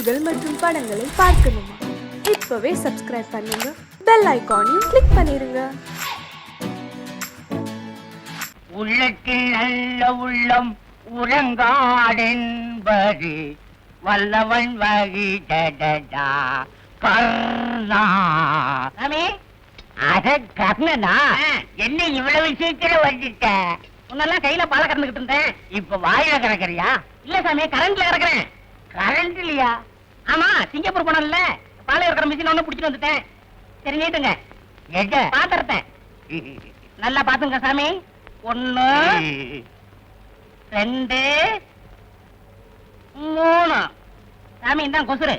செய்திகள் மற்றும் படங்களை பார்க்கணுமா? இப்பவே சப்ஸ்கிரைப் பண்ணுங்க, பெல் ஐகானையும் கிளிக் பண்ணிருங்க. உள்ளத்தில் நல்ல உள்ளம் உறங்காடென்பது வல்லவன் வகி டடடா கர்ணா. அட கர்ணனா, என்ன இவ்வளவு சீக்கிரம் வந்துட்ட? உன்னெல்லாம் கையில பால கறந்துகிட்டு இருந்தேன், இப்ப வாயில கறக்குறியா? இல்ல சாமி, கரண்ட்ல கறக்குறேன். கரண்ட்லயா? ஆமா, சிங்கப்பூர் போனோம்ல, பாலை கறக்கிற மிஷின் ஒண்ணு புடிச்சிட்டு வந்துட்டேன். சரி நீட்டுங்க. எங்க பாத்திரத்தை நல்லா பாத்துங்க சாமி. 1 2 3. சாமி இதான் கொசுரு.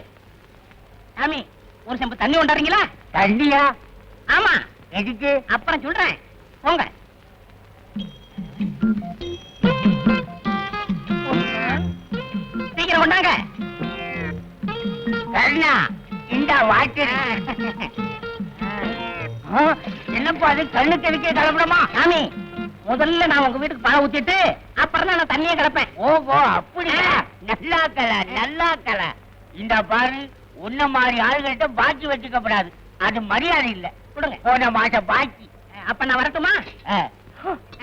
சாமி ஒரு செம்பு தண்ணி கொண்டாடுறீங்களா? தண்ணியா? ஆமா. எதுக்கு? அப்புறம் சொல்றேன், போங்க. சீக்கிரம் கொண்டாங்க. கண்ணா இந்த வாட்டர் என்னப்பா அது கண்ணுக்கு எதுக்கே கலப்படமா? சாமி முதல்ல நான் உங்க வீட்டுக்கு பாலை ஊத்திட்டு அப்புறம் தான் நான் தண்ணியே கிடப்பேன். ஓஹோ அப்படியா? நல்லா கல நல்லா கல. இந்த பாரு, உன்ன மாதிரி ஆளுகிட்ட பாக்கி வச்சுக்கப்படாது, அது மரியாதை இல்ல. கொடுங்க போன மாசம் பாக்கி. அப்ப நான் வரட்டுமா?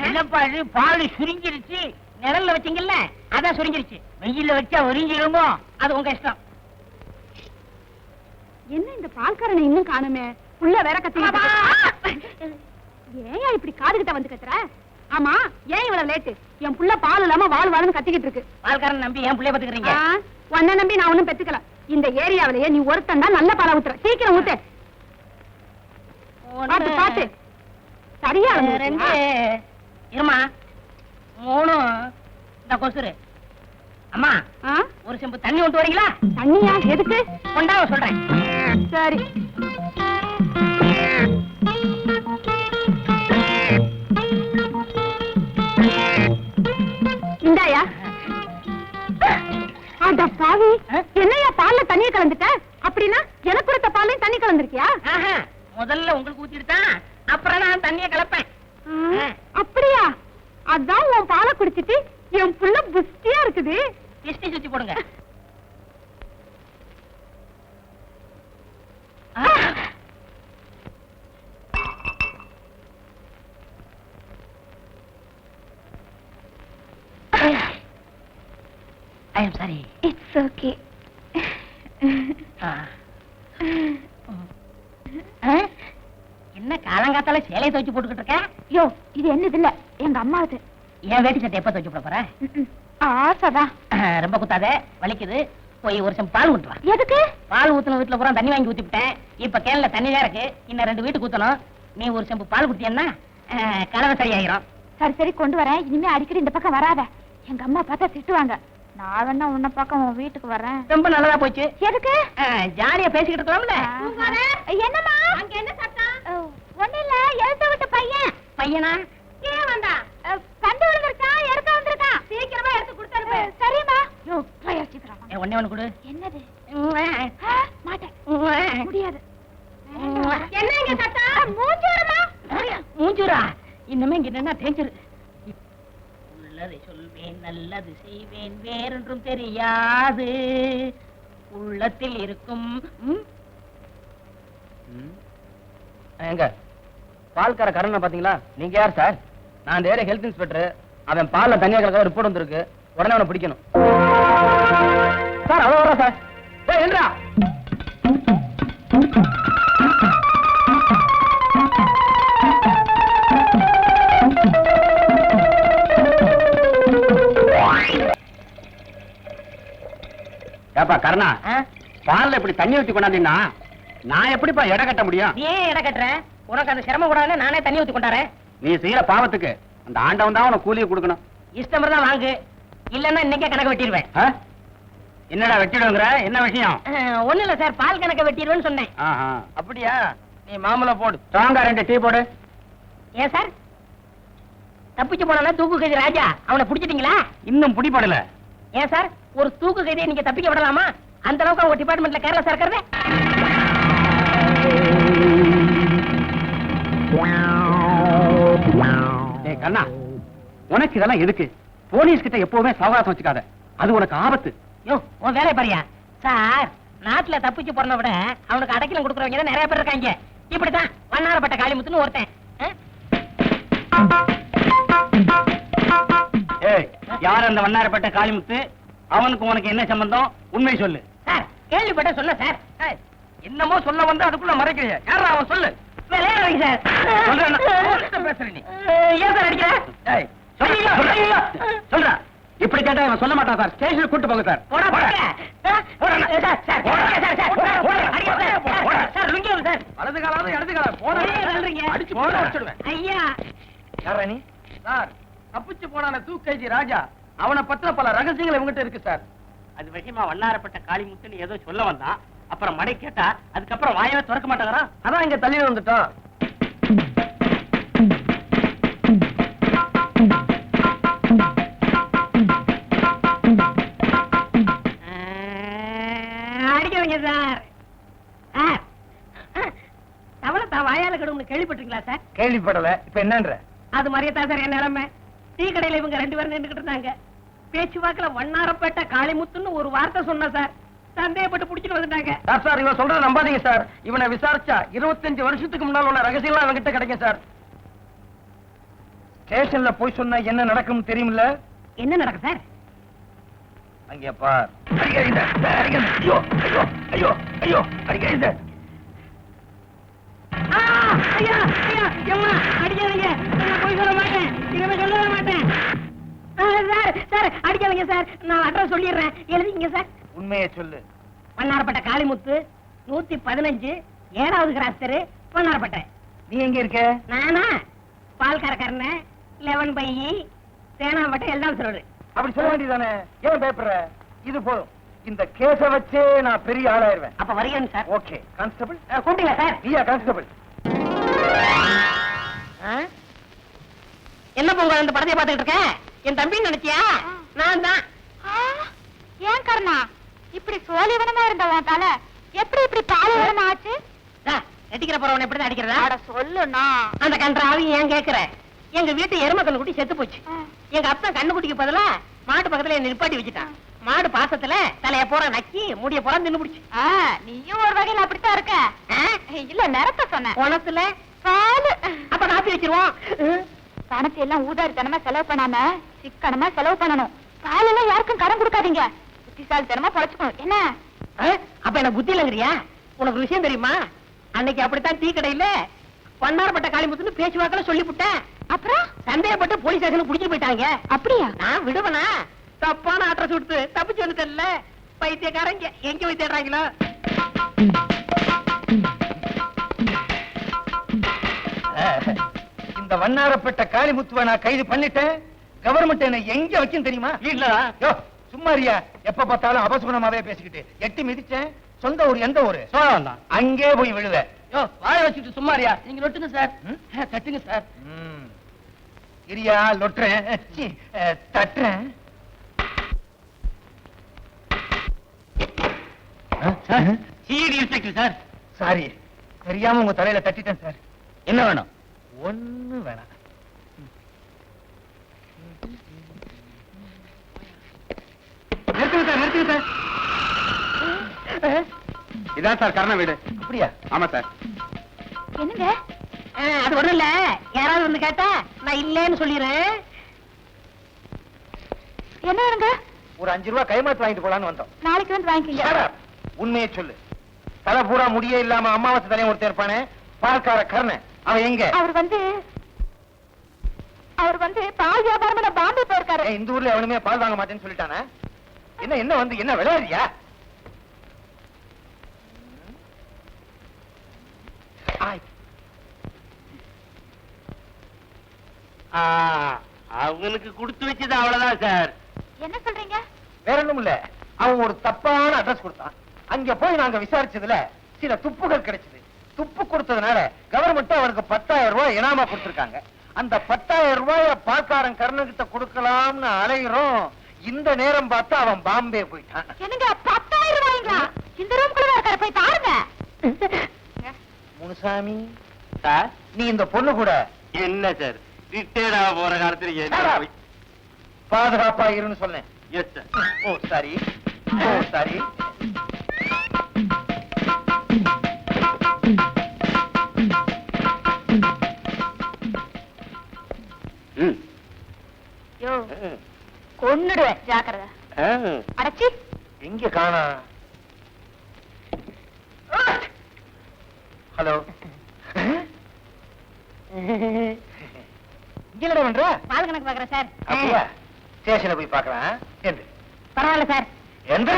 என்னப்பா இது, பால் சுருங்கிருச்சு. நிழல்ல வச்சீங்கல்ல, அதான் சுருங்கிருச்சு. வெயில்ல வச்சா உறிஞ்சிருமோ? அது உங்க இஷ்டம். என்ன இந்த பால்காரனை இன்னும் காணுமே? புள்ள வேற கத்தி. ஏன் இப்படி காதுகிட்ட வந்து கத்துற? ஆமா, ஏன் இவ்வளவு லேட்டு? என் புள்ள பால் இல்லாம வாழ் வாழ்னு கத்திக்கிட்டு இருக்கு. பால்காரன் நம்பி என் புள்ளைய பத்துக்கிறீங்க? உன்னை நம்பி நான் ஒண்ணும் பெத்துக்கல. இந்த ஏரியாவிலேயே நீ ஒருத்தன் தான் நல்ல பாலை ஊத்துற. சீக்கிரம் ஊத்து. பாத்து பாத்து. சரியா 2 இருமா 3. இந்த கொசுரு. அம்மா ஒரு செம்பு தண்ணி கொண்டு வரீங்களா? தண்ணியா? எதுக்கு? கொண்டாவ சொல்றேன். சரி. இந்தாயா. அட பாவி, என்னையா பால்ல தண்ணியை கலந்துட்ட? அப்படின்னா எனக்கு கொடுத்த பாலையும் தண்ணி கலந்துருக்கியா? முதல்ல உங்களுக்கு ஊத்திட்டுதான் அப்புறம் நான் தண்ணியை கலப்பேன். அப்படியா? அதான் உன் பாலை குடிச்சிட்டு என் புள்ள புஷ்டியா இருக்குது. திஷ்டி சுத்தி போடுங்க. I am sorry. It's okay. என்ன காலங்காத்தால சேலையை துவைச்சு போட்டுக்கிட்டு இருக்க? யோ, இது என்னது இல்ல, எங்க அம்மாவது. என் வேட்டி சட்டை எப்ப துவைச்சு போட போற? ஆசைதான். ரொம்ப குத்தாத, வலிக்குது. போய் ஒரு செம்பு பால் ஊத்துவா. எதுக்கு? பால் ஊத்துன வீட்டுல பூரா தண்ணி வாங்கி ஊத்திவிட்டேன். இப்ப கேன்ல தண்ணி தான் இருக்கு, இன்னும் 2 வீட்டுக்கு ஊத்தணும். நீ ஒரு செம்பு பால் குடிச்சேன்னா கலவை சரியாயிரும். சரி சரி, கொண்டு வரேன். இனிமே அடிக்கடி இந்த பக்கம் வராத, எங்க அம்மா பார்த்தா திட்டுவாங்க. நான் வேணா உன்ன பக்கம் உன் வீட்டுக்கு வரேன். ரொம்ப நல்லதா போச்சு. எதுக்கு? ஜாலியா பேசிக்கிட்டு இருக்கலாம்ல. என்னம்மா அங்க என்ன சத்தம்? ஒண்ணு இல்ல, எழுத்த விட்ட பையன். பையனா? ஏன் வந்தா? கண்டு விழுந்துருக்கா, எடுக்க வந்திருக்கா. சீக்கிரமா எடுத்து கொடுத்தாரு. சரிம்மா. யோ, போய் சீக்கிரம். ஒண்ணு கொடு. என்னது? மாட்டேன், முடியாது. என்ன இங்க சத்தம்? மூஞ்சூரமா? மூஞ்சூரா? இன்னுமே இங்க என்ன தேஞ்சிரு. உள்ளதை சொல்வேன், நல்லது செய்வேன், வேறொன்றும் தெரியாது. உள்ளத்தில் இருக்கும். எங்க பால்கார கரணை பாத்தீங்களா? நீங்க யார் சார்? நான் இந்த ஏரியா ஹெல்த் இன்ஸ்பெக்டர். அவன் பால்ல தனியா கலக்க ரிப்போர்ட் வந்திருக்கு, உடனே அவனை பிடிக்கணும் சார். அவ்வளவு வரா சார். என்னடா ஏப்பா கருணா, பால்ல இப்படி தண்ணி ஊத்தி கொண்டாந்தீங்கன்னா நான் எப்படிப்பா எடை கட்ட முடியும்? ஏன் எடை கட்டுற? உனக்கு அந்த சிரமம் கூடாதுன்னு நானே தண்ணி ஊத்தி கொண்டாரேன். நீ செய்யற பாவத்துக்கு அந்த ஆண்டவன் தான் உனக்கு கூலியை கொடுக்கணும். இஷ்டம் தான் வாங்கு, இல்லன்னா இன்னைக்கே கணக்கு வெட்டிடுவேன். என்னடா வெட்டிடுங்கிற? என்ன விஷயம்? ஒண்ணு இல்ல சார், பால் கணக்க வெட்டிடுவேன்னு சொன்னேன். அப்படியா? நீ மாமூல போடு, ஸ்ட்ராங்கா 2 டீ போடு. ஏன் சார் தப்பிச்சு போனா தூக்கு கைதி ராஜா, அவனை பிடிச்சிட்டீங்களா? இன்னும் பிடிபடல. ஏன் சார் ஒரு தூக்கு கைதியை நீங்க தப்பிக்க விடலாமா? அந்த அளவுக்கு அவங்க டிபார்ட்மெண்ட்ல கேர்லெஸ்ஸா இருக்கிறது. கண்ணா, உனக்கு இதெல்லாம் எதுக்கு? போலீஸ் கிட்ட எப்பவுமே சவகாசம் வச்சுக்காத, அது உனக்கு ஆபத்து. யோ, உன் வேலை பாரியா? சார் நாட்டுல தப்பிச்சு போறத விட அவனுக்கு அடைக்கலம் கொடுக்கறவங்க தான் நிறைய பேர் இருக்காங்க. இப்படித்தான் வண்ணாரப்பட்ட காளிமுத்துன்னு ஒருத்தன். ஏய், யார் அந்த வண்ணாரப்பட்ட காளிமுத்து? அவனுக்கு உனக்கு என்ன சம்பந்தம்? உண்மை சொல்லு. சார் கேள்விப்பட்ட சொல்ல சார். என்னமோ சொல்ல வந்து அதுக்குள்ள மறைக்கிறீங்க. யாரா அவன்? சொல்லு. விளையாடுறீங்க சார். பேசுற நீ? ஏன் சார் அடிக்கிற? ஏய், சொல்றா. இப்படி கேட்டா இவன் சொல்ல மாட்டான் சார். ஸ்டேஷனுக்கு கூட்டு போங்க சார். போடா போடா. Sir sir sir lungi sir. வலது காலாவது இடது காலம் போடா. அடிச்சு போட வச்சிடுவேன். ஐயா யாரா நீ? சார், தப்பிச்சு போனான தூக்கைதி ராஜா. அவனை பத்தின பல ரகசியங்கள் இவங்கிட்ட இருக்கு சார். அது விஷயமா வண்ணாரப்பட்ட காளிமுத்துன்னு ஏதோ சொல்ல வந்தான். அப்புறம் மடை கேட்டா அதுக்கப்புறம் வாயவே திறக்க மாட்டாங்கறா. அதான் இங்க தள்ளி வந்துட்டோம். அடிக்கவங்க சார். சார் தவளை தான் வாயால கடும்னு கேள்விப்பட்டிருக்கீங்களா சார்? கேள்விப்படல. இப்ப என்னன்ற? அது மாதிரியே தான் சார் என் நிலைமை. டீ கடையில இவங்க 2 பேரும் நின்றுகிட்டு இருந்தாங்க. பேச்சுவாக்குல வண்ணாரப்பேட்டை காளிமுத்துன்னு ஒரு வார்த்தை சொன்ன சார். சந்தேகப்பட்டு புடிச்சிட்டு வந்துட்டாங்க. சார் இவன் சொல்றத நம்பாதீங்க சார். இவனை விசாரிச்சா 25 வருஷத்துக்கு முன்னால் உள்ள ரகசியம்லாம் இவன்கிட்ட கிடைக்கும் சார். ஸ்டேஷன்ல போய் சொன்னா என்ன நடக்கும் தெரியுமில்ல? என்ன நடக்கும் சார்? அங்கே பார். அடிக்காதீங்க. அடிக்காதீங்க. ஐயோ ஐயோ ஐயோ ஐயோ அடிக்காதீங்க. ஐயா ஐயா எம்மா அடிக்காதீங்க. நான் போய் சொல்ல மாட்டேன். இனிமே சொல்லவே மாட்டேன். சார் சார் அடிக்காதீங்க சார். நான் அட்ரஸ் சொல்லிடுறேன். எழுதிங்க சார். உண்மையை சொல்லு. வண்ணாரப்பட்ட காளிமுத்து 115 7வது கிராஸ் தெரு வண்ணாரப்பட்டை. நீ எங்க இருக்க? நானா பால்காரக்காரன 11 பை தேனாம்பட்டை எல்லாம் சொல்றது. அப்படி சொல்ல வேண்டியதானே? ஏன் பேப்பர்? இது போதும். இந்த கேஸ வச்சே நான் பெரிய ஆளாயிருவேன். அப்ப வரீங்க சார். ஓகே. கான்ஸ்டபிள் கூப்பிட்டீங்களா சார்? நீயா கான்ஸ்டபிள்? என்ன பொங்க இந்த படத்தை பார்த்துக்கிட்டு இருக்கேன்? என் தம்பி நினைச்சியா? நான் தான். ஏன் கர்ணா இப்படி சோழிவனமா இருந்தவன் தலை எப்படி இப்படி பாலைவனமா ஆச்சு? நெட்டிக்கிற போறவன் எப்படிதான் அடிக்கிறதா? அட சொல்லுண்ணா. அந்த கன்றாவி ஏன் கேக்குற? எங்க வீட்டு எருமை கண்ணுக்குட்டி செத்து போச்சு. எங்க அப்பா கண்ணுக்குட்டிக்கு பதிலா மாட்டு பக்கத்துல என்ன நிப்பாட்டி வச்சுட்டான். மாடு பாசத்துல தலைய போற நக்கி முடிய போற தின்னு பிடிச்சு. நீயும் ஒரு வகையில அப்படித்தான் இருக்க. இல்ல நிறத்த சொன்ன குணத்துல பாலு. அப்ப காப்பி வச்சிருவோம். பணத்தை எல்லாம் ஊதாரித்தனமா செலவு பண்ணாம சிக்கனமா செலவு பண்ணணும். பால் எல்லாம் யாருக்கும் கடன் கொடுக்காதீங்க. புத்திசாலித்தனமா பொழைச்சுக்கணும். என்ன அப்ப என்ன புத்தி இல்லங்கிறியா? உனக்கு விஷயம் தெரியுமா? அன்னைக்கு அப்படித்தான் டீ கடையில வண்ணாரப்பட்ட காளிமுத்துன்னு பேச்சுவாக்கல சொல்லிவிட்டேன். அப்புறம் சந்தேகப்பட்டு போலீஸ் ஸ்டேஷனுக்கு புடிச்சு போயிட்டாங்க. அப்படியா? நான் விடுவனா? தப்பான அட்ரஸ் கொடுத்து தப்பிச்சு வந்துட்டேன்ல. பைத்தியக்காரங்க எங்க போய் தேடுறாங்களோ? இந்த வண்ணாரப்பட்ட காளிமுத்துவை நான் கைது பண்ணிட்டேன். கவர்மெண்ட் என்ன எங்க வைக்கும் தெரியுமா? இல்ல சும்மாரியா? எப்ப பார்த்தாலும் அபசுகுணமாவே பேசிக்கிட்டு எட்டி மிதிச்சேன். சொந்த ஊர் எந்த ஊரு? சோழவந்தான். அங்கே போய் விழுவ. வாய வச்சுட்டு சும்மாரியா? நீங்க நொட்டுங்க சார். தட்டுங்க சார். இரியா லொட்டுறேன். தட்டுறேன். சார் சாரி, தெரியாம உங்க தலையில தட்டிட்டேன் சார். என்ன வேணும்? ஒண்ணு வேணாம். நிறுத்துங்க சார். இதான் சார் கர்ண வீடு. அப்படியா? ஆமா சார். என்னங்க அது ஒண்ணும் இல்ல. யாராவது வந்து கேட்டா நான் இல்லேன்னு சொல்லிடுறேன். என்ன வேணுங்க? ஒரு 5 ரூபாய் கைமாத்து வாங்கிட்டு போலான்னு வந்தோம். நாளைக்கு வந்து வாங்கிக்கங்க. உண்மையை சொல்லு. தலை பூரா முடியே இல்லாம அம்மாவாசை தலையை ஒருத்தர் இருப்பானே, பால்கார கர்ணன், அவன் எங்க? அவர் வந்து பால் வியாபாரம் பாம்பே போயிருக்காரு. இந்த ஊர்ல எவனுமே பால் வாங்க மாட்டேன்னு சொல்லிட்டானே. என்ன வந்து என்ன விளையாடுறியா? அவங்களுக்கு கொடுத்து வச்சது அவ்வளவுதான் சார். என்ன சொல்றீங்க? வேற ஒண்ணும் இல்ல. அவன் ஒரு தப்பான அட்ரஸ் கொடுத்தான். அங்க போய் நாங்க விசாரிச்சதுல சில துப்புகள் கிடைச்சது. துப்பு கொடுத்ததுனால கவர்மெண்ட் அவனுக்கு 10,000 ரூபாய் இனாமா கொடுத்திருக்காங்க. அந்த 10,000 ரூபாய பால்காரன் கர்ணகிட்ட கொடுக்கலாம்னு அலைகிறோம். இந்த நேரம் பார்த்து அவன் பாம்பே போயிட்டான். என்னங்க 10,000 ரூபாய்ங்களா? இந்த ரூம்குள்ள இருக்காரு, போய் பாருங்க. முனுசாமி சார், நீ இந்த பொண்ணு கூட என்ன சார் ரிட்டையர்ட் ஆக போற காலத்துல பாதுகாப்பா இருன்னு சொன்னேன். Yes sir. Oh sorry. காணா. ஹலோ. இங்க பண்ற பால் கணக்கு பாக்குறேன் சார். அப்படியா? ஸ்டேஷன்ல போய் பார்க்கலாம். எந்த பரவாயில்ல சார். எந்த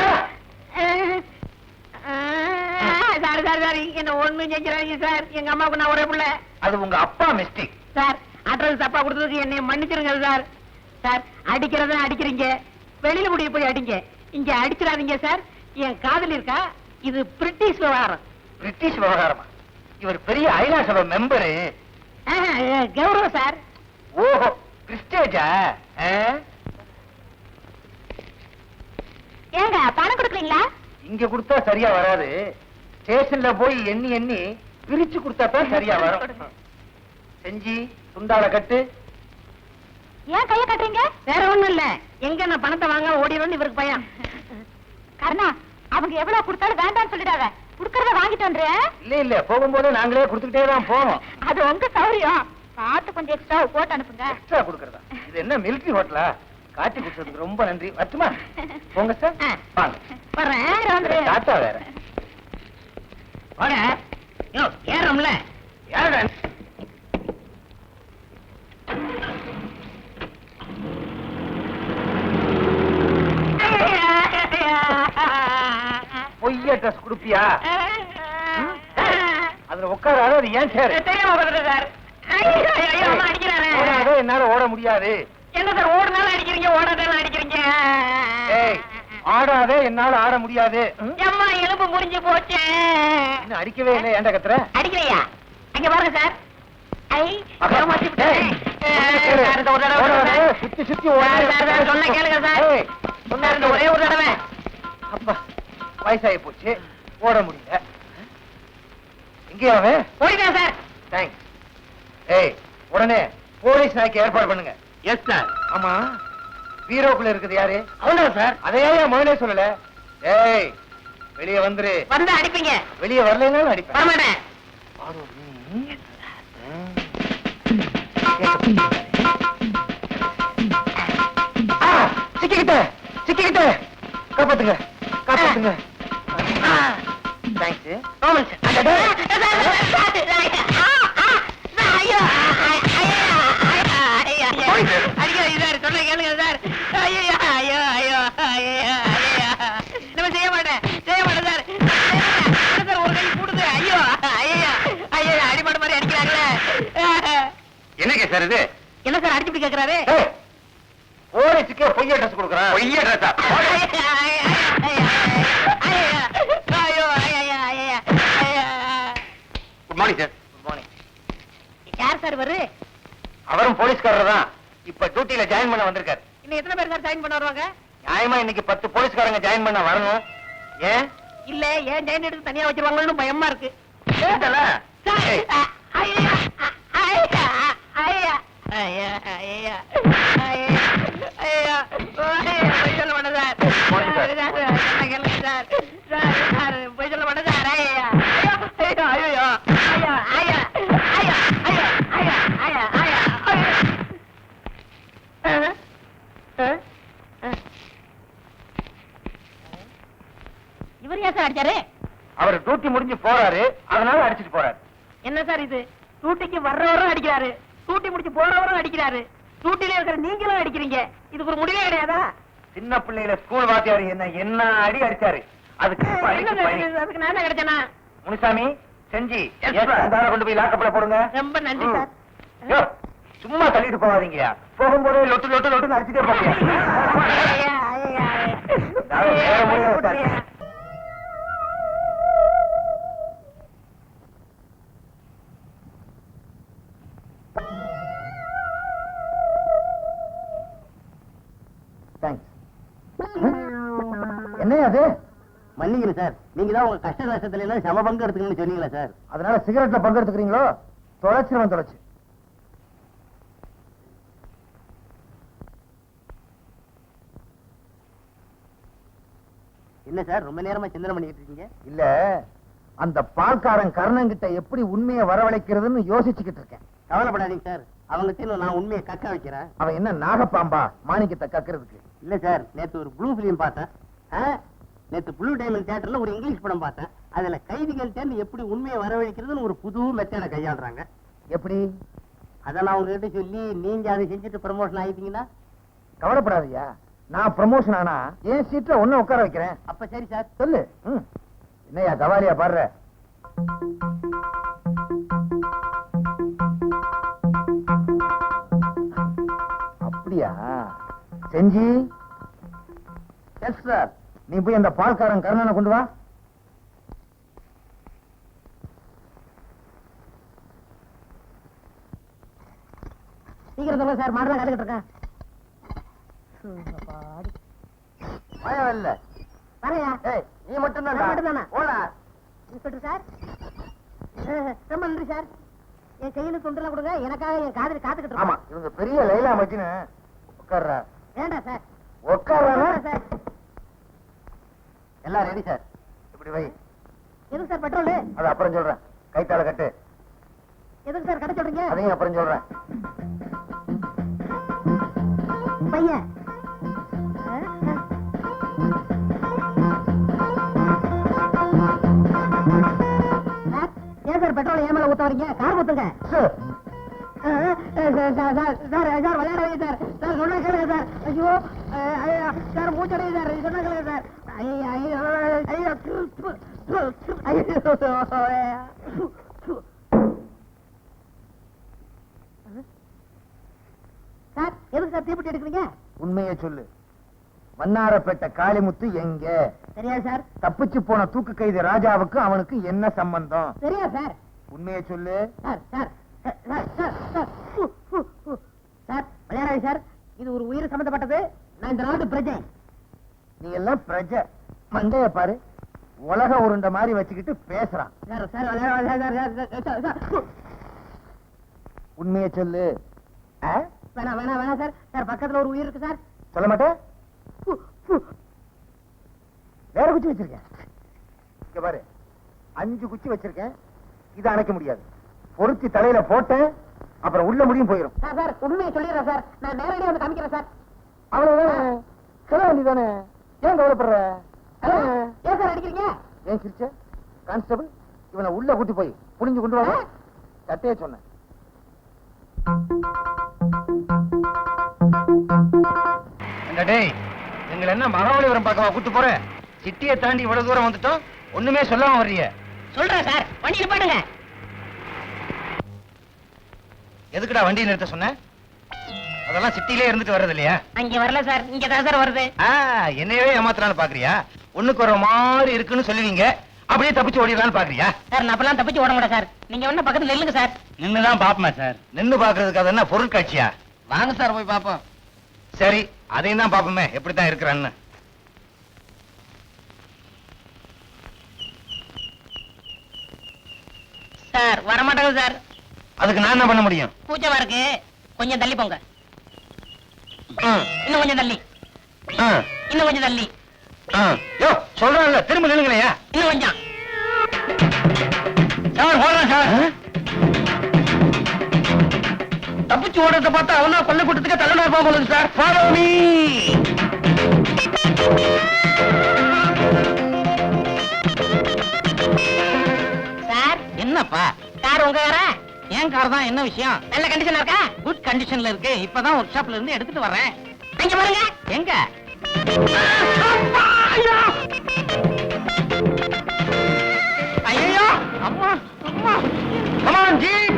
சார் சார் சார் என்ன ஒண்ணு செஞ்சிடாதீங்க சார். எங்க அம்மாவுக்கு நான் ஒரே பிள்ளை. அது உங்க அப்பா மிஸ்டேக் சார். அட்ரஸ் தப்பா கொடுத்ததுக்கு என்னை மன்னிச்சிருங்க சார். சார் அடிக்கிறத அடிக்கிறீங்க, வெளியில முடிய போய் அடிங்க, இங்க அடிச்சிடாதீங்க சார். என் காதல் இருக்கா, இது பிரிட்டிஷ் விவகாரம். பிரிட்டிஷ் விவகாரமா? இவர் பெரிய ஐநா சபை மெம்பரு. கௌரவம் சார். ஓஹோ, கிறிஸ்டேஜா? ஏங்க பணம் கொடுக்குறீங்களா? இங்க கொடுத்தா சரியா வராது. ஸ்டேஷன்ல போய் எண்ணி எண்ணி பிரிச்சு கொடுத்தா தான் சரியா வரும். செஞ்சி துண்டால கட்டு. ஏன் கைய கட்டுறீங்க? வேற ஒண்ணும் இல்ல, எங்க நான் பணத்தை வாங்க ஓடிடும்னு இவருக்கு பயம். கருணா, அவங்க எவ்வளவு கொடுத்தாலும் வேண்டாம்னு சொல்லிடாத. குடுக்கறத வாங்கிட்டு வந்துறேன். இல்ல இல்ல, போகும்போது நாங்களே கொடுத்துக்கிட்டே தான் போவோம். அது உங்க சௌரியம். பார்த்து கொஞ்சம் எக்ஸ்ட்ரா போட்டு அனுப்புங்க. எக்ஸ்ட்ரா கொடுக்கறதா? இது என்ன மிலிட்டரி ஹோட்டலா? காட்டி கொடுத்ததுக்கு ரொம்ப நன்றி. வரட்டுமா? போங்க சார். வாங்க. வர்றேன். டாட்டா வேற. வாங்க. யோ ஏறோம்ல. யாரடா? பொய்ய ட்ரெஸ் குடுப்பியா? அதுல உட்காராத. அது ஏன் சார்? தெரியாம வந்துட்டேன் சார். ஐயோ அம்மா அடிக்கிறாரு. ஓடாத, என்னால ஓட முடியாது. என்ன சார் ஓடுனாலும் அடிக்கிறீங்க, ஓடாதாலும் அடிக்கிறீங்க. ஏய், ஆடாதே, என்னால ஆட முடியாது. அம்மா எலும்பு முறிஞ்சு போச்சு. இன்னும் அடிக்கவே இல்லை. ஏன்டா கத்துற? அடிக்கலையா? அங்க பாருங்க சார். ஐ அக்கா, ஏமாத்தி விட்டேன். ஏய், சார், இந்த ஒரு தடவை ஓடாதே, சார். சுத்தி சுத்தி சார், சார், சார், சொன்னா கேளுங்க சார். ஏய், சார், இந்த ஒரே ஒரு தடவை. அப்பா, வயசாகி போச்சு, ஓட முடியல. எங்கேயா அவன்? ஓடிட்டேன் சார். தேங்க்ஸ். ஏய், உடனே போலீஸ் நாய்க்கு ஏற்பாடு பண்ணுங்க. Yes sir. ஆமா, பீரோக்குள்ள இருக்குது யாரு? அவ்வளவு சார். அதையே முதலே சொல்லல. ஏய், வெளியே வந்துரு. வந்து அடிப்பீங்க. வெளியே வரலைன்னாலும் அடிப்பேன். வரமாட்டேன். சிக்கிக்கிட்ட சிக்கிக்கிட்ட, காப்பாத்துங்க காப்பாத்துங்க. தேங்க்ஸ். செய்ய மாட்டேன் சார். ஒரு கை கூடுது. ஐயோ ஐயா ஐயா, அடிபாடு மாதிரி அடிக்கிறாங்களே. என்ன சார் இது? என்ன சார் அடிச்சுட்டு கேக்குறாரு? போலீஸுக்கே பொய்ய ட்ரெஸ் கொடுக்குறான். பொய்ய ட்ரெஸ்ஸா? Good morning sir. Good morning. யார் சார் இவரு? அவரும் போலீஸ்காரர் தான். இப்ப டியூட்டில ஜாயின் பண்ண வந்திருக்காரு. இன்னும் எத்தனை பேர் சார் ஜாயின் பண்ண வருவாங்க? நியாயமா இன்னைக்கு 10 போலீஸ்காரங்க ஜாயின் பண்ண வரணும். ஏன்? இல்ல ஏன் ஜாயின் எடுத்து தனியா வச்சிருவாங்கன்னு பயமா இருக்கு. ஏண்டா? சார், ஏய். ஐயா ஐயா ஐயா ஐயா ஐயா ஐயா போய் சொல்ல மாட்டேன் சார். போங்க சார். கேளுங்க சார். சார் போய் சொல்ல மாட்டேன் சார். ஐயா ஐயோ ஐயோ ஐயா ஐயா ஐயா ஐயா ஐயா ஐயா ஐயா இவர் ஏன் சார் அடிச்சாரு? அவர் டியூட்டி முடிஞ்சு போறாரு, அதனால அடிச்சிட்டு போறாரு. என்ன சார் இது? டூட்டிக்கு வர்றவரும் அடிக்கிறாரு, டூட்டி முடிச்சு போறவரும் அடிக்கிறாரு, டூட்டில இருக்கிற நீங்களும் அடிக்கிறீங்க. இதுக்கு ஒரு முடிவே கிடையாதா? சின்ன பிள்ளையில ஸ்கூல் வாத்தியார் என்ன அடி அடிச்சாரு. அதுக்கு இப்ப என்ன அடிச்சு சார் பழி. இது? அதுக்கு நான் தான் கிடைச்சேனா? முனுசாமி, செஞ்சி, Yes, sir. அந்த கொண்டு போய் லாக்கப்ல போடுங்க. ரொம்ப நன்றி சார். யோ, சும்மா தள்ளிட்டு போகாதீங்க. போகும்போதே லொட்டு லொட்டு லொட்டுன்னு அடிச்சுட்டே போங்க. ஐயா, ஐயா, நான் வேற முடியாது சார். ஐயா. என்ன அது? மன்னிக்கணும் சார், நீங்க தான் உங்க கஷ்ட நஷ்டத்துல எல்லாம் சம பங்கு எடுத்துக்கணும்னு சொன்னீங்களா சார்? அதனால சிகரெட்ல பங்கெடுத்துக்கிறீங்களோ? தொலைச்சிருவன் தொலைச்சு. என்ன சார் ரொம்ப நேரமா சிந்தனை பண்ணிட்டு இருக்கீங்க? இல்ல, அந்த பால்காரன் கர்ணங்கிட்ட எப்படி உண்மையை வரவழைக்கிறதுன்னு யோசிச்சுக்கிட்டு இருக்கேன். கவலைப்படாதீங்க சார், அவங்க நான் உண்மையை கக்க வைக்கிறேன். அவன் என்ன நாகப்பாம்பா மாணிக்கத்தை கக்கிறதுக்கு? இல்ல சார், நேத்து ஒரு ப்ளூ பிலிம் பார்த்தேன். நேத்து ப்ளூ டைமண்ட் தியேட்டர்ல ஒரு இங்கிலீஷ் படம் பார்த்தேன். அதுல கைதிகள் தேர்ந்து எப்படி உண்மையை வரவழைக்கிறதுன்னு ஒரு புது மெத்தேட கையாளுறாங்க. எப்படி? அதை நான் உங்ககிட்ட சொல்லி நீங்க அதை செஞ்சுட்டு ப்ரமோஷன் ஆயிட்டீங்கன்னா? கவலைப்படாதயா, நான் ப்ரமோஷன் ஆனா என் சீட்ல ஒண்ணு உட்கார வைக்கிறேன். அப்ப சரி சார். சொல்லு. என்னையா தவாலியா பாடுற? அப்படியா? செஞ்சி. Yes sir. நீ போய் அந்த பால்காரன் கருணனை கொண்டு வா. சீக்கிரம் சொல்லுங்க சார், மாடலாம் காத்துக்கிட்டு இருக்கேன். பயம் இல்ல. வரையா? ஏய், நீ மட்டும்தான். நான் மட்டும்தானா? போடா. இன்ஸ்பெக்டர் சார், ரொம்ப நன்றி சார். என் கையில தொண்டெல்லாம் கொடுங்க, எனக்காக என் காதலி காத்துக்கிட்டு ஆமா, இருக்கோம். இவங்க பெரிய லைலா மச்சின்னு உட்கார்றா. வேண்டாம் சார். உட்கார்றா சார். எல்லாம் ரெடி சார். இப்படி வை. எதுக்கு சார் பெட்ரோல்? அது அப்புறம் சொல்றேன். கைத்தால கட்டு. எதுக்கு சார் கடை சொல்றீங்க? அதையும் அப்புறம் சொல்றேன். பையன் ஏன் சார் பெட்ரோல் ஏன் மேல ஊத்த வரீங்க? கார் ஊத்துங்க. சார் விளையாட வைங்க சார். சார் சொன்னா கேளுங்க சார். ஐயோ சார் மூச்சடைய சார். சொன்னா கேளுங்க சார். சார் எதுக்கு சார் தீப்பெட்டி எடுக்கிறீங்க? உண்மையை சொல்லு. வண்ணாரப்பேட்டை காளிமுத்து எங்க? தெரியாது சார். தப்பிச்சு போன தூக்கு கைதி ராஜாவுக்கு அவனுக்கு என்ன சம்பந்தம்? தெரியாது சார். உண்மையை சொல்லு. Sir sir sir sir sir sir விளையாடாது சார். இது ஒரு உயிர் சம்பந்தப்பட்டது. நான் இந்த நாட்டு பிரஜை. நீ எல்லாம் பிரஜை. மண்டைய பாரு, உலக உருண்ட மாதிரி வச்சுக்கிட்டு பேசுறான். சார் சார் விளையாடாது சார். உண்மையை சொல்லு. வேணாம் வேணாம் வேணாம் சார். சார் பக்கத்துல ஒரு உயிர் இருக்கு சார். சொல்ல மாட்டேன். வேற குச்சி வச்சிருக்கேன். இங்க பாரு, 5 குச்சி வச்சிருக்கேன். இதை அணைக்க முடியாது. பொருத்தி தலையில போட்டேன், அப்புறம் உள்ள முடியும் போயிடும். சார் சார் உண்மையை சொல்லிடுறேன் சார். நான் நேரடியாக வந்து காமிக்கிறேன் சார். அவ்வளவுதானே? சொல்ல வேண்டியதானே? ஏன் கவலைப்படுற? ஏன் சார் அடிக்கிறீங்க? ஏன் சிரிச்ச? கான்ஸ்டபிள், இவனை உள்ள கூட்டி போய் புடிஞ்சு கொண்டு வா. சட்டையே சொன்னேன். எங்களை என்ன மகாபலிபுரம் பக்கமா கூட்டு போற? சிட்டியை தாண்டி இவ்வளவு தூரம் வந்துட்டோம், ஒண்ணுமே சொல்லாம வர்றீங்க. சொல்றேன் சார், வண்டி நிப்பாட்டுங்க. எதுக்குடா வண்டி நிறுத்த சொன்ன? அதெல்லாம் சிட்டிலே இருந்துட்டு வர்றது இல்லையா? அங்க வரல சார், இங்க தான் சார் வருது. என்னையவே ஏமாத்தலான்னு பாக்குறியா? ஒண்ணுக்கு ஒரு மாதிரி இருக்குன்னு சொல்லுவீங்க, அப்படியே தப்பிச்சு ஓடிடலான்னு பாக்குறியா? சார் நான் அப்பெல்லாம் தப்பிச்சு ஓட மாட்டேன் சார். நீங்க ஒண்ணு பக்கத்துல நில்லுங்க சார். நின்னுதான் பாப்போமா சார்? நின்னு பாக்குறதுக்கு அது என்ன பொருட்காட்சியா? வாங்க சார் போய் பாப்போம். சரி, அதையும் தான் பாப்போமே எப்படித்தான் இருக்கிறான்னு. சார் வரமாட்டாங்க சார். அதுக்கு நான் என்ன பண்ண முடியும்? கூச்சமா இருக்கு, கொஞ்சம் தள்ளி போங்க. ம், இன்னும் கொஞ்சம் தள்ளி, ம், இன்னும் கொஞ்சம் தள்ளி, ம். யோ, சொல்றேன்ல, திரும்ப நில்லுங்களையா? இன்னும் கொஞ்சம். சார் போடுறேன் சார். தப்பிச்சு ஓடுறத பார்த்தா அவனா கொல்ல கூட்டத்துக்கு தள்ளனா இருப்பான் போல இருக்கு சார். Follow me. சார் என்னப்பா? கார் உங்க காரா? ஏன் கார் தான், என்ன விஷயம்? நல்ல கண்டிஷனா இருக்கா? குட் கண்டிஷன்ல இருக்கு. இப்பதான் ஒர்க் ஷாப்ல இருந்து எடுத்துட்டு வரேன். அங்க பாருங்க. எங்க? ஐயோ அம்மா அம்மா. Come on, Jeep.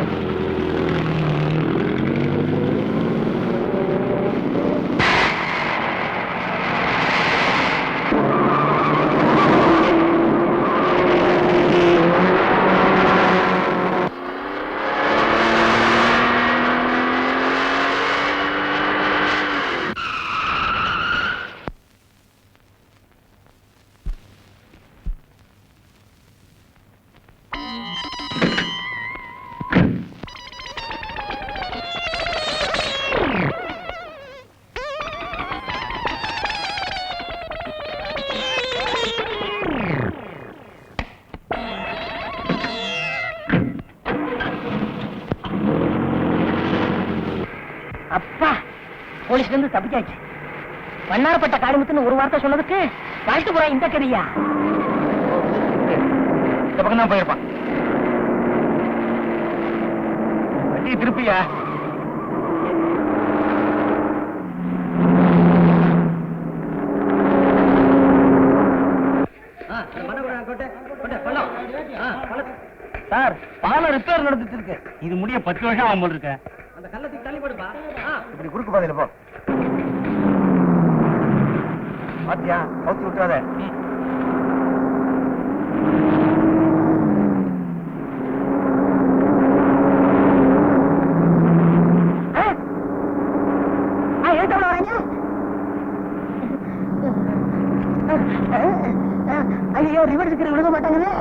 அப்பா, போலீஸ்ல இருந்து தப்பிச்சாச்சு. வண்ணாரப்பட்ட காளிமுத்துன்னு ஒரு வார்த்தை சொன்னதுக்கு வளர்த்துப்புறம் இந்த கதையா? இந்த பக்கம் தான் போயிருப்பான். வண்டி திருப்பியா? சார் பாலம் ரிப்பேர் நடந்துட்டு இருக்கு. இது முடிய 10 வருஷம் ஆகும் போல இருக்க. அந்த கள்ளத்துக்கு தள்ளி போடுப்பா. இப்படி குறுக்கு பாதையில போ. பாத்தியா, கவுத்தி விட்டுறாத. ஐயோ, ரிவர்ஸ் விழுக மாட்டாங்களே.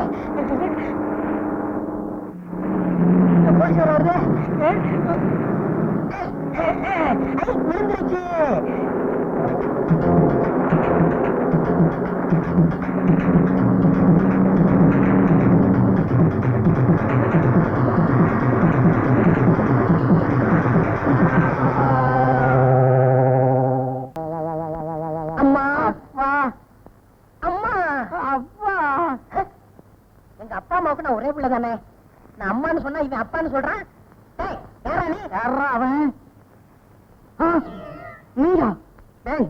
போலீஸ் வருது. விழுந்துருச்சு. அம்மா வா. அம்மா அப்பா. எங்க அப்பா அம்மாவுக்கு நான் ஒரே பிள்ளை தானே. நான் அம்மான்னு சொன்னா இவன் அப்பான்னு சொல்றான். அவன் நீயா? டேய்,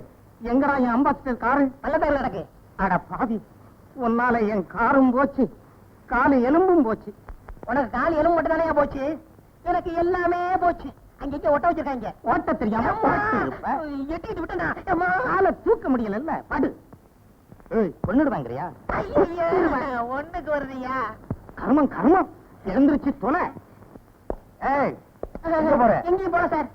எங்கடா என் அம்பாசிடர் காரு? நல்லதாக நடக்கு. அட பாவி, உன்னால என் காரும் போச்சு, காலு எலும்பும் போச்சு. உனக்கு காலு எலும்பு மட்டும் தானே போச்சு, எனக்கு எல்லாமே போச்சு. அங்க ஒட்ட வச்சிருக்காங்க. ஓட்ட தெரியாம எட்டிட்டு விட்டா காலை தூக்க முடியல. படு. கொன்னுடுவாங்கறியா? ஒண்ணுக்கு வருதியா? கர்மம் கர்மம். எழுந்திருச்சு தொலை. எங்கேயும் போல சார்.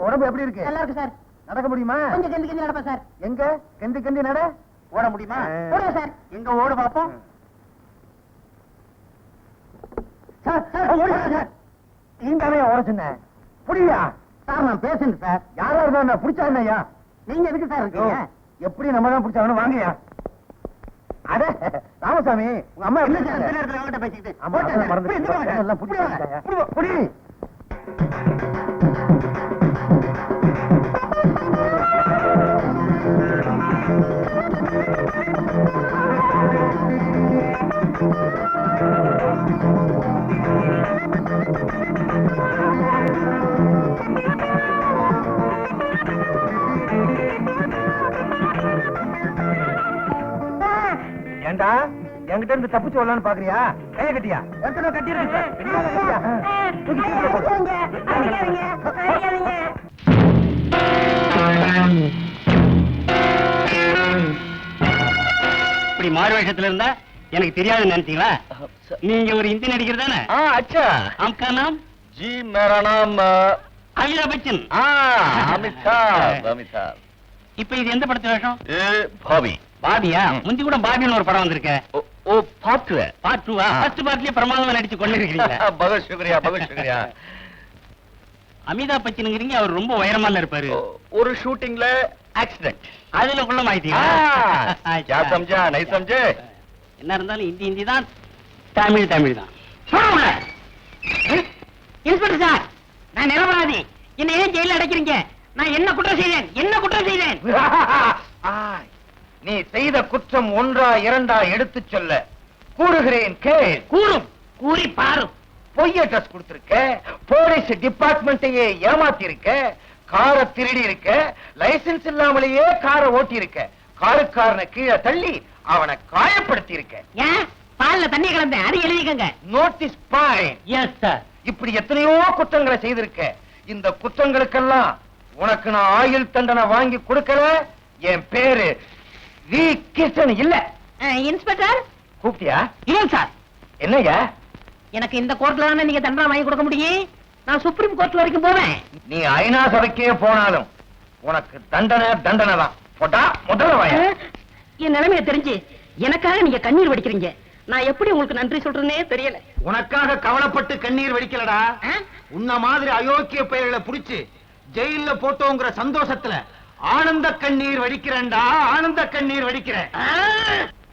உடம்பு எப்படி இருக்கு? நல்லா இருக்கு சார். நடக்க முடியுமா? கொஞ்சம் கெந்தி கெந்தி நடப்பேன் சார். எங்க கெந்தி கெந்தி நட? ஓட முடியுமா? ஓடுங்க சார். எங்க ஓடு பாப்போம். நீங்கவே ஓட சொன்ன புரியா? சார் நான் பேசுறேன் சார். யாரா இருந்தா புடிச்சா என்னையா? நீங்க எதுக்கு சார் இருக்கீங்க? எப்படி நம்ம தான் பிடிச்சாங்கன்னு வாங்கயா. அட ராமசாமி, உங்க அம்மா என்ன சார் இந்த நேரத்துல அவங்ககிட்ட பேசிக்கிட்டு? புடி. ஏண்டா என்கிட்ட இருந்து தப்பிச்சு வரலான்னு பாக்குறியா? கைய கட்டியா? கட்டிடுறேன். இப்படி மாறு வேஷத்துல இருந்தா எனக்கு தெரியாதுன்னு நினைச்சீங்களா? நீங்க ஒரு இந்தி நடிகர் தானே? अच्छा आपका नाम? जी मेरा नाम அமிதாப் பச்சன். अमिताभ இப்ப இது எந்த படத்து வேஷம்? भाभी பாபியா? முந்தி கூட பாபின்னு ஒரு படம் வந்திருக்க. ओ पार्ट 2 है। பார்ட் 2வா? ஃபர்ஸ்ட் பார்ட்லயே பிரமாதமா நடிச்சு கொண்டு இருக்கீங்க. बहुत शुक्रिया அமிதாப் பச்சனுங்கிறீங்க, அவர் ரொம்ப உயரமால இருப்பாரு. ஒரு ஷூட்டிங்ல ஆக்சிடென்ட். அதுல குள்ள மாயிட்டீங்க. क्या समझा नहीं समझे? என்ன இருந்தாலும் இந்தி தான், தமிழ் தான். இன்ஸ்பெக்டர் சார், நான் நிரபராதி. என்ன ஏன் ஜெயில அடைக்கிறீங்க? நான் என்ன குற்றம் செய்தேன்? நீ செய்த குற்றம் ஒன்றா இரண்டா எடுத்துச் சொல்ல கூறுகிறேன் கேள். கூறி பாரு. பொய் அட்ரஸ் கொடுத்திருக்க, போலீஸ் டிபார்ட்மெண்ட்டையே ஏமாத்தி இருக்க, காரை திருடி இருக்க, லைசென்ஸ் இல்லாமலேயே காரை ஓட்டி இருக்க, காருக்காரனை கீழே தள்ளி அவனை காயப்படுத்தி இருக்க. ஏன் பால்ல தண்ணி கலந்த? அது எழுதிக்கங்க. Notice point. Yes sir. இப்படி எத்தனையோ குற்றங்களை செய்திருக்க. இந்த குற்றங்களுக்கெல்லாம் உனக்கு நான் ஆயுள் தண்டனை வாங்கி கொடுக்கல. என் பேரு வி கிருஷ்ணன் இல்ல. இன்ஸ்பெக்டர் கூப்பிட்டியா? இல்ல சார். என்னய்யா? எனக்கு இந்த கோர்ட்ல தானே நீங்க தண்டனை வாங்கி கொடுக்க முடியும். நான் சுப்ரீம் கோர்ட் வரைக்கும் போவேன். நீ ஐநா சபைக்கே போனாலும் உனக்கு தண்டனை தான். போட்டா முதல்ல வாயா. என் நிலைமையை தெரிஞ்சு எனக்காக நீங்க கண்ணீர் வடிக்கிறீங்க. நான் எப்படி உங்களுக்கு நன்றி சொல்றேனே தெரியல. உனக்காக கவலைப்பட்டு கண்ணீர் வடிக்கலடா. உன்ன மாதிரி அயோக்கிய பெயர்களை புடிச்சு ஜெயில போட்டோங்கிற சந்தோஷத்துல ஆனந்த கண்ணீர் வடிக்கிறேன்டா. ஆனந்த கண்ணீர் வடிக்கிறேன்.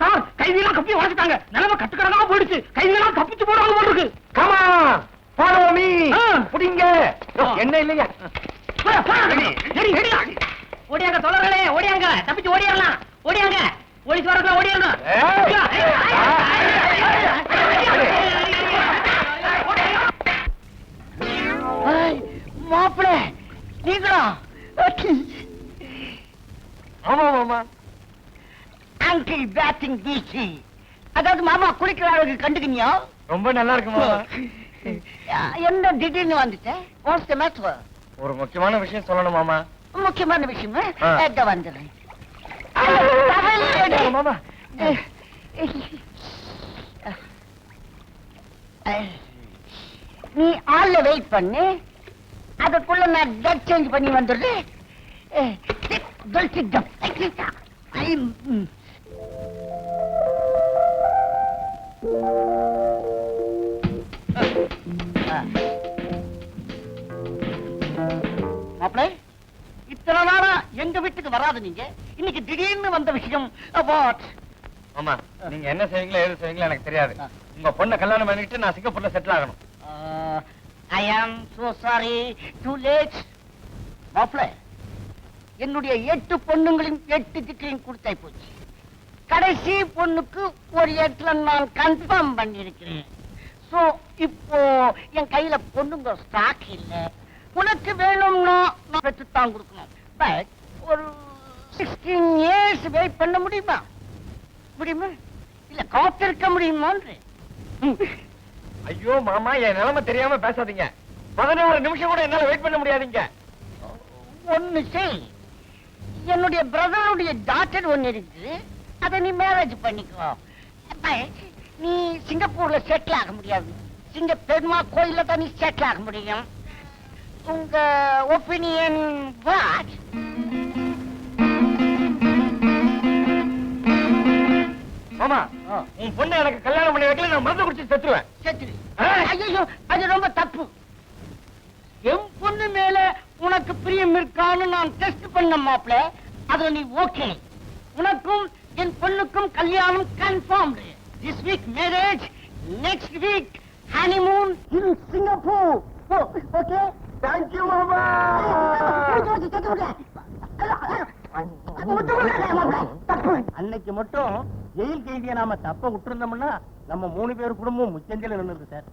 சார், கைதியெல்லாம் கப்பி உடைச்சிட்டாங்க. நிலைமை கட்டுக்கடங்கா போயிடுச்சு. கைதியெல்லாம் தப்பிச்சு போடுவாங்க போல இருக்கு. Comma follow me. புடிங்க. என்ன இல்லையா? ஓடியாங்க தோழர்களே, ஓடியாங்க. தப்பிச்சு ஓடிடலாம். ஓடியாங்க. போலீஸ் வர பேட்டிங் பீச். அதாவது மாமா குளிக்கிற அளவுக்கு கண்டுக்கினியோ? ரொம்ப நல்லா இருக்கு மாமா. என்ன திடீர்னு வந்துட்டேன்? What's the matter? ஒரு முக்கியமான விஷயம் சொல்லணும் மாமா. முக்கியமான விஷயமா? எங்க வந்துடுறேன் மாமா. நீ ஆள்ல வெயிட் பண்ணு, அதுக்குள்ள நான் டெட் சேஞ்ச் பண்ணி வந்துடுறேன். மாப்பிள்ளை, இத்தனை நாளா எங்க வீட்டுக்கு வராது நீங்க, இன்னைக்கு திடீர்னு வந்த விஷயம் வாட்? மாமா, நீங்க என்ன செய்வீங்களோ எது செய்வீங்களோ எனக்கு தெரியாது. உங்க பொண்ணை கல்யாணம் பண்ணிட்டு நான் சிங்கப்பூர்ல செட்டில் ஆகணும். ஐ ஆம் சோ சாரி, டூ லேட். மாப்பிள்ளை, என்னுடைய 8 பொண்ணுங்களையும் 8 திட்டையும் கொடுத்தாய் போச்சு. கடைசி பொண்ணுக்கு ஒரு 8ல நான் கன்ஃபார்ம் பண்ணிருக்கிறேன். சோ இப்போ என் கையில பொண்ணுங்க ஸ்டாக் இல்ல. உனக்கு வேணும்னா நான் பெற்றுத்தான் கொடுக்கணும். பட் ஒரு 16 years வெயிட் பண்ண முடியுமா? முடியுமா? இல்ல காத்திருக்க முடியுமா? ஐயோ மாமா, என் நிலைமை தெரியாம பேசாதீங்க. 11 நிமிஷம் கூட என்னால வெயிட் பண்ண முடியாதீங்க. ஒண்ணு செய், என்னுடைய பிரதருடைய டாக்டர் ஒண்ணு இருக்கு, அதை நீ மேரேஜ் பண்ணிக்கோ. நீ சிங்கப்பூர்ல செட்டில் ஆக முடியாது, சிங்க பெருமா கோயில தான் நீ செட்டில் ஆக முடியும். உங்க ஒப்பீனியன் வாட்? மாமா, உன் பொண்ணை எனக்கு கல்யாணம் பண்ணி வைக்கல, நான் மருந்து குடிச்சு செத்துருவேன். செத்துரு. ஐயோ, அது ரொம்ப தப்பு. என் பொண்ணு மேல உனக்கு பிரியம் இருக்கான்னு நான் டெஸ்ட் பண்ண மாப்ள, அதுல நீ ஓகே. உனக்கும் என் பொண்ணுக்கும் கல்யாணம் confirmed. This week marriage, next week honeymoon in Singapore. Okay? Thank you மாமா. அன்னைக்கு மட்டும் ஜெயில் கைதியை நாம தப்ப விட்டுருந்தோம்னா நம்ம 3 பேர் குடும்பம் முச்சந்தில நின்னுருக்கு சார்.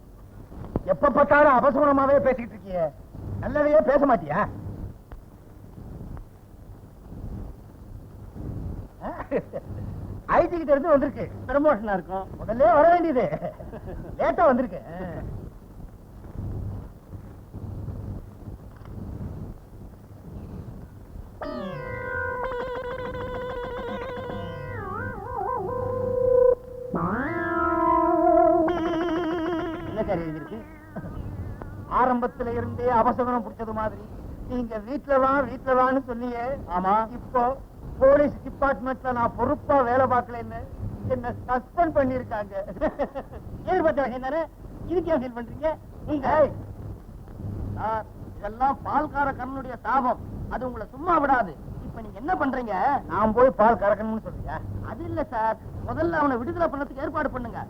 எப்ப பார்த்தாலும் அபசகுணமாவே பேசிட்டு இருக்கிய, நல்லதையே பேச மாட்டியா? ஐடி கிட்ட இருந்து வந்திருக்கு, ப்ரமோஷனா இருக்கும். முதல்ல வர வேண்டியது, லேட்டா வந்திருக்கு. ஆரம்பத்துல இருந்தே அபசகுணம் பிடிச்சது மாதிரி நீங்க வீட்டுல வான்னு சொன்னீங்க. ஆமா, இப்போ போலீஸ் டிபார்ட்மெண்ட்ல நான் பொறுப்பா வேலை பார்க்கலன்னு என்ன சஸ்பெண்ட் பண்ணிருக்காங்க. இதுக்கு ஏன் ஃபீல் பண்றீங்க நீங்க? இதெல்லாம் பால்கார கண்ணனுடைய சாபம், அது உங்களை சும்மா விடாது. இப்ப நீங்க என்ன பண்றீங்க? நான் போய் பால் கறக்கணும்னு சொல்றீங்க? அது இல்ல சார், முதல்ல அவனை விடுதலை பண்ணதுக்கு ஏற்பாடு பண்ணுங்க.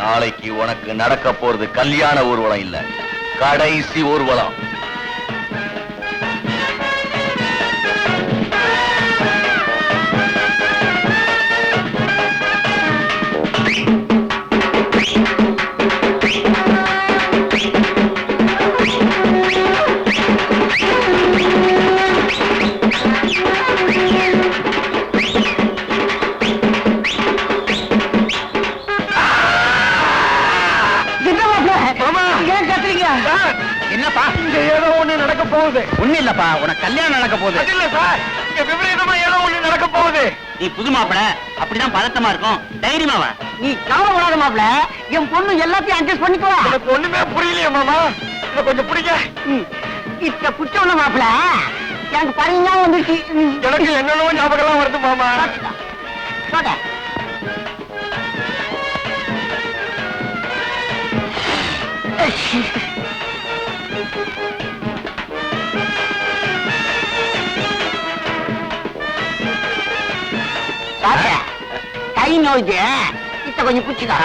நாளைக்கு உனக்கு நடக்க போறது கல்யாண ஊர்வலம் இல்ல, கடைசி ஊர்வலம். என்னப்பா இங்க ஏதோ ஒண்ணு நடக்க போகுது. ஒண்ணு இல்லப்பா, உனக்கு கல்யாணம் நடக்க போகுது. அது இல்ல சார், இங்க விபரீதமா ஏதோ ஒண்ணு நடக்க போகுது. நீ புது மாப்பிள, அப்படிதான் பதட்டமா இருக்கும், தைரியமா வா. நீ கவலைப்படாத மாப்பிள, என் பொண்ணு எல்லாத்தையும் அட்ஜஸ்ட் பண்ணிக்குவா. எனக்கு ஒண்ணுமே புரியலையே மாமா, இத கொஞ்சம் பிடிக்க. இப்ப குச்சவன மாப்பிள, எனக்கு பரிஞ்சா வந்துருச்சு. எனக்கு என்னென்னவோ ஞாபகம் வருது மாமா. கை நோய்க்கு இத்த கொஞ்சம் பிடிச்சிக்கா.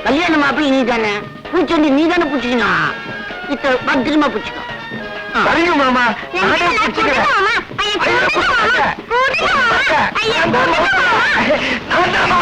கல்யாண மாப்பிள்ளை நீ தானே, பூச்செண்டி நீ தானே பிடிச்சிக்கணும். இத்த பத்திரமா பிடிச்சிக்கோ. சரிங்க மாமா, நானே பிடிச்சுக்கிறேன். ஐயோ, பிடிச்சுக்கிறேன். நான் தான்மா.